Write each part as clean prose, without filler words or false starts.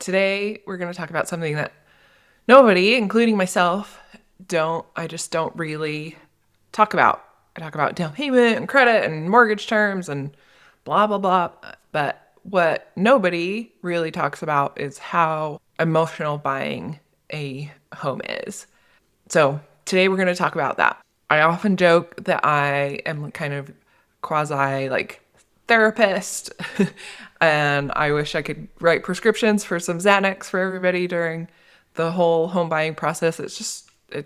Today we're going to talk about something that nobody, including myself, I just don't really talk about. I talk about down payment and credit and mortgage terms and blah, blah, blah. But what nobody really talks about is how emotional buying a home is. So today we're going to talk about that. I often joke that I am kind of quasi like therapist and I wish I could write prescriptions for some Xanax for everybody during the whole home buying process. The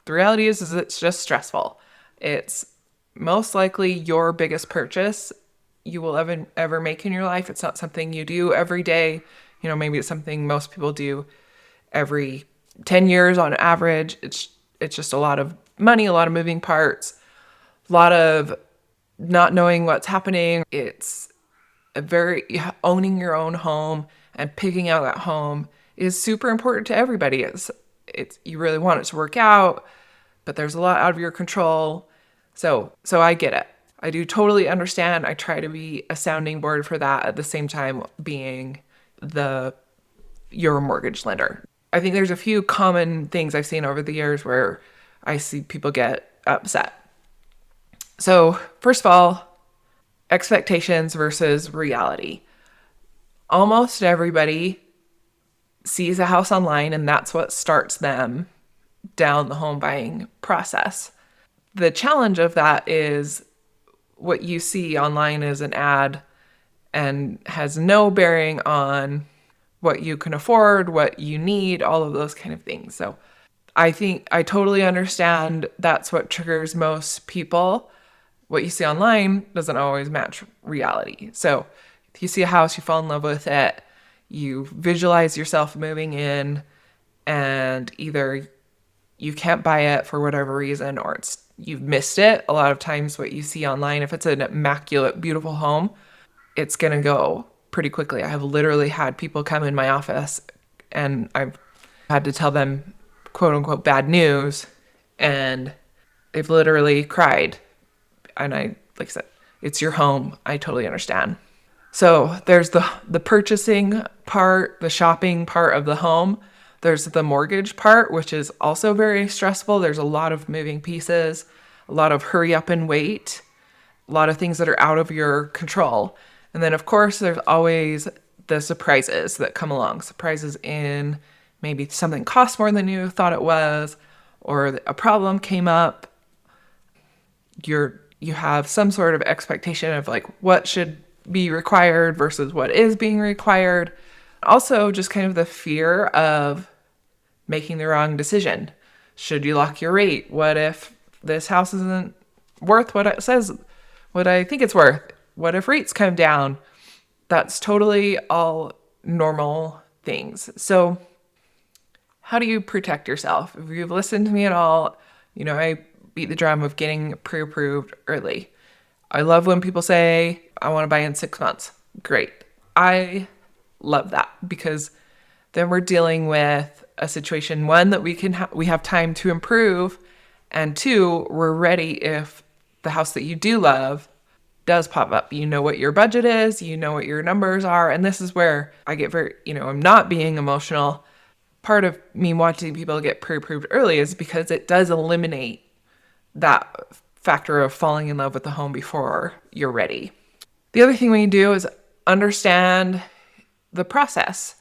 reality is it's just stressful. It's most likely your biggest purchase you will ever make in your life. It's not something you do every day. Maybe it's something most people do every 10 years on average. It's just a lot of money, a lot of moving parts, a lot of not knowing what's happening. It's owning your own home and picking out that home is super important to everybody. You really want it to work out, but there's a lot out of your control. So I get it. I do totally understand. I try to be a sounding board for that at the same time being your mortgage lender. I think there's a few common things I've seen over the years where I see people get upset. So first of all, expectations versus reality. Almost everybody sees a house online and that's what starts them down the home buying process. The challenge of that is what you see online is an ad and has no bearing on what you can afford, what you need, all of those kind of things. So I think I totally understand that's what triggers most people. What you see online doesn't always match reality. So if you see a house, you fall in love with it, you visualize yourself moving in, and either you can't buy it for whatever reason or you've missed it. A lot of times what you see online, if it's an immaculate, beautiful home, it's going to go pretty quickly. I have literally had people come in my office and I've had to tell them quote unquote bad news and they've literally cried. And like I said, it's your home. I totally understand. So there's the purchasing part, the shopping part of the home. There's the mortgage part, which is also very stressful. There's a lot of moving pieces, a lot of hurry up and wait, a lot of things that are out of your control. And then, of course, there's always the surprises that come along. Surprises in maybe something costs more than you thought it was, or a problem came up. You have some sort of expectation of like what should be required versus what is being required. Also, just kind of the fear of making the wrong decision. Should you lock your rate? What if this house isn't worth what it says, what I think it's worth? What if rates come down? That's totally all normal things. So how do you protect yourself? If you've listened to me at all, I beat the drum of getting pre-approved early. I love when people say, I want to buy in 6 months. Great. I love that because then we're dealing with a situation, one, that we have time to improve, and two, we're ready if the house that you do love does pop up. You know what your budget is, you know what your numbers are, and this is where I get very, I'm not being emotional. Part of me wanting people to get pre-approved early is because it does eliminate that factor of falling in love with the home before you're ready. The other thing we do is understand the process.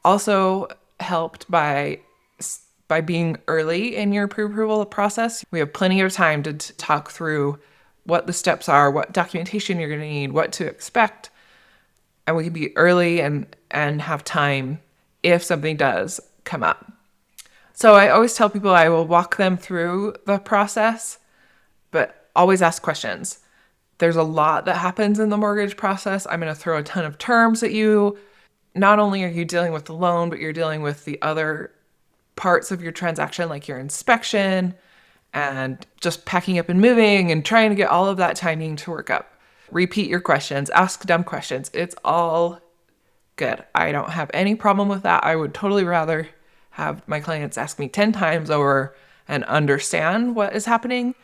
Also helped by being early in your pre-approval process, we have plenty of time to talk through what the steps are, what documentation you're going to need, what to expect. And we can be early and have time if something does come up. So I always tell people I will walk them through the process, but always ask questions. There's a lot that happens in the mortgage process. I'm going to throw a ton of terms at you. Not only are you dealing with the loan, but you're dealing with the other parts of your transaction, like your inspection and just packing up and moving and trying to get all of that timing to work up. Repeat your questions, ask dumb questions. It's all good. I don't have any problem with that. I would totally rather have my clients ask me 10 times over and understand what is happening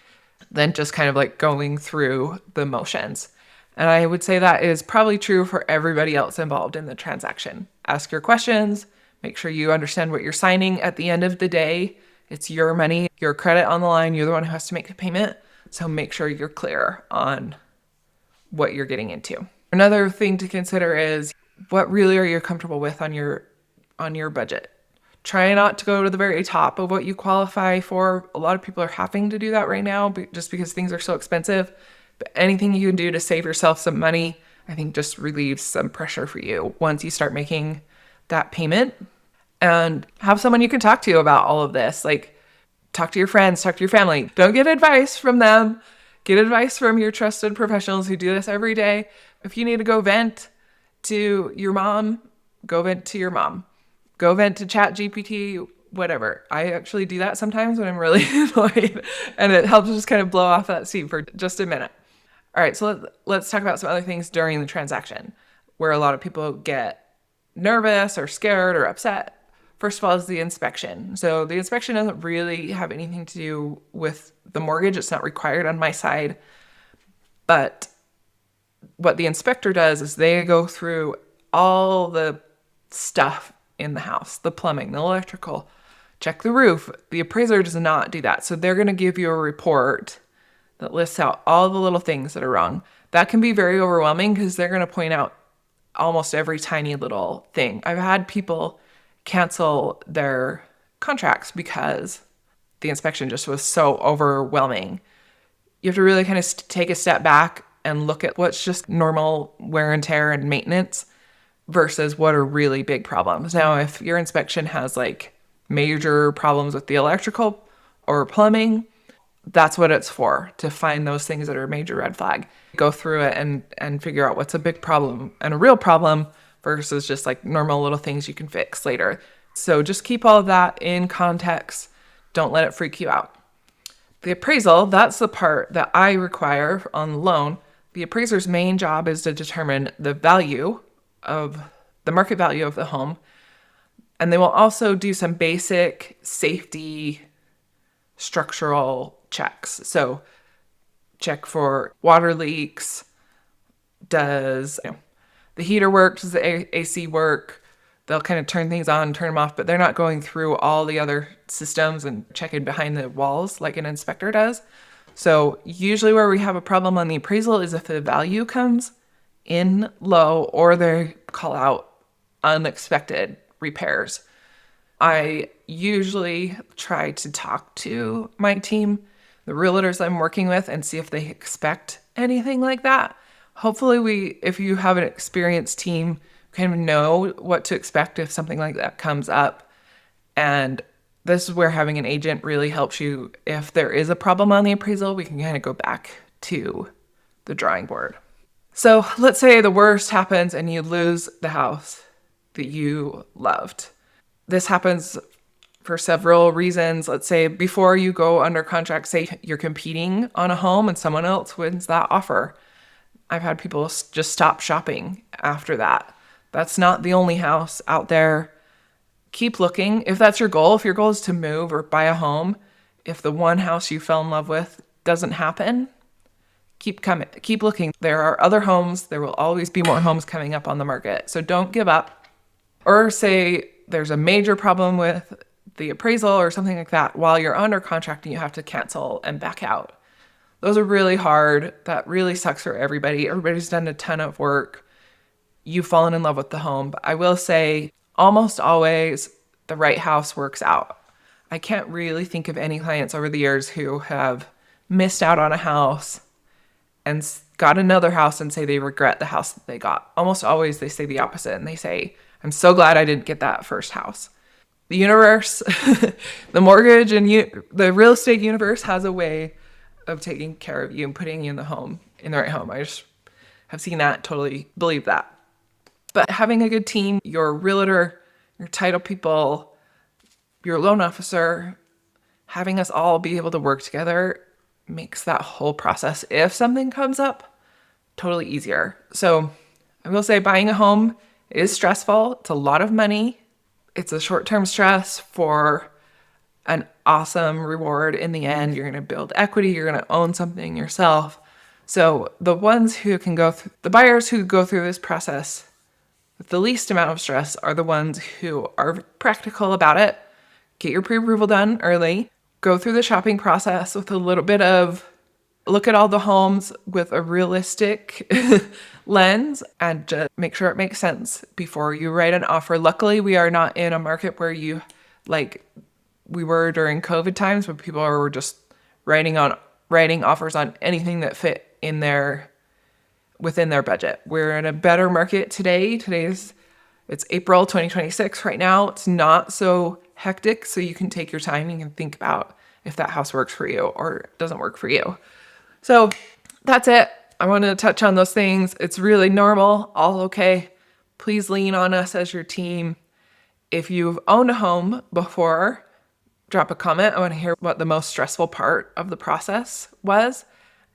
than just kind of like going through the motions. And I would say that is probably true for everybody else involved in the transaction. ask your questions, make sure you understand what you're signing. At the end of the day, it's your money, your credit on the line. You're the one who has to make the payment. So make sure you're clear on what you're getting into. Another thing to consider is what really are you comfortable with on your budget. Try not to go to the very top of what you qualify for. A lot of people are having to do that right now just because things are so expensive. But anything you can do to save yourself some money, I think just relieves some pressure for you once you start making that payment. And have someone you can talk to about all of this. Like, talk to your friends, talk to your family. Don't get advice from them. Get advice from your trusted professionals who do this every day. If you need to go vent to your mom, go vent to your mom. Go vent to ChatGPT, whatever. I actually do that sometimes when I'm really annoyed, and it helps just kind of blow off that steam for just a minute. All right, so let's talk about some other things during the transaction where a lot of people get nervous or scared or upset. First of all is the inspection. So the inspection doesn't really have anything to do with the mortgage. It's not required on my side. But what the inspector does is they go through all the stuff in the house, the plumbing, the electrical, check the roof. The appraiser does not do that. So they're going to give you a report that lists out all the little things that are wrong. That can be very overwhelming because they're going to point out almost every tiny little thing. I've had people cancel their contracts because the inspection just was so overwhelming. You have to really kind of take a step back and look at what's just normal wear and tear and maintenance versus what are really big problems. Now, if your inspection has like major problems with the electrical or plumbing, that's what it's for, to find those things that are a major red flag. Go through it and figure out what's a big problem and a real problem versus just like normal little things you can fix later. So just keep all of that in context. Don't let it freak you out. The appraisal, that's the part that I require on the loan. The appraiser's main job is to determine the value of the market value of the home. And they will also do some basic safety structural checks. So check for water leaks. Does the heater work? Does the AC work? They'll kind of turn things on, turn them off, but they're not going through all the other systems and checking behind the walls like an inspector does. So usually where we have a problem on the appraisal is if the value comes in low or they call out unexpected repairs. I usually try to talk to my team, the realtors I'm working with, and see if they expect anything like that. Hopefully if you have an experienced team, kind of know what to expect if something like that comes up. And this is where having an agent really helps you. If there is a problem on the appraisal, we can kind of go back to the drawing board. So let's say the worst happens and you lose the house that you loved. This happens for several reasons. Let's say before you go under contract, say you're competing on a home and someone else wins that offer. I've had people just stop shopping after that. That's not the only house out there. Keep looking. If that's your goal, if your goal is to move or buy a home, if the one house you fell in love with doesn't happen, keep coming, keep looking. There are other homes. There will always be more homes coming up on the market. So don't give up. Or say there's a major problem with the appraisal or something like that while you're under contract and you have to cancel and back out. Those are really hard. That really sucks for everybody. Everybody's done a ton of work. You've fallen in love with the home. But I will say almost always the right house works out. I can't really think of any clients over the years who have missed out on a house and got another house and say they regret the house that they got. Almost always they say the opposite and they say, I'm so glad I didn't get that first house. The universe, the mortgage and the real estate universe has a way of taking care of you and putting you in the right home. I just have seen that, totally believe that. But having a good team, your realtor, your title people, your loan officer, having us all be able to work together makes that whole process, if something comes up, totally easier. So I will say buying a home is stressful. It's a lot of money. It's a short-term stress for an awesome reward in the end. You're going to build equity. You're going to own something yourself. So the buyers who go through this process with the least amount of stress are the ones who are practical about it. Get your pre-approval done early. Go through the shopping process with a little bit of look at all the homes with a realistic lens and just make sure it makes sense before you write an offer. Luckily, we are not in a market where you like we were during COVID times when people were just writing offers on anything that fit within their budget. We're in a better market today. It's April 2026 right now. It's not so hectic, so you can take your time and think about if that house works for you or doesn't work for you. So that's it. I wanted to touch on those things. It's really normal, all okay. Please lean on us as your team. If you've owned a home before, drop a comment. I want to hear what the most stressful part of the process was.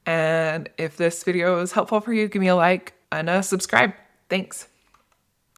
And if this video was helpful for you, give me a like and a subscribe. Thanks.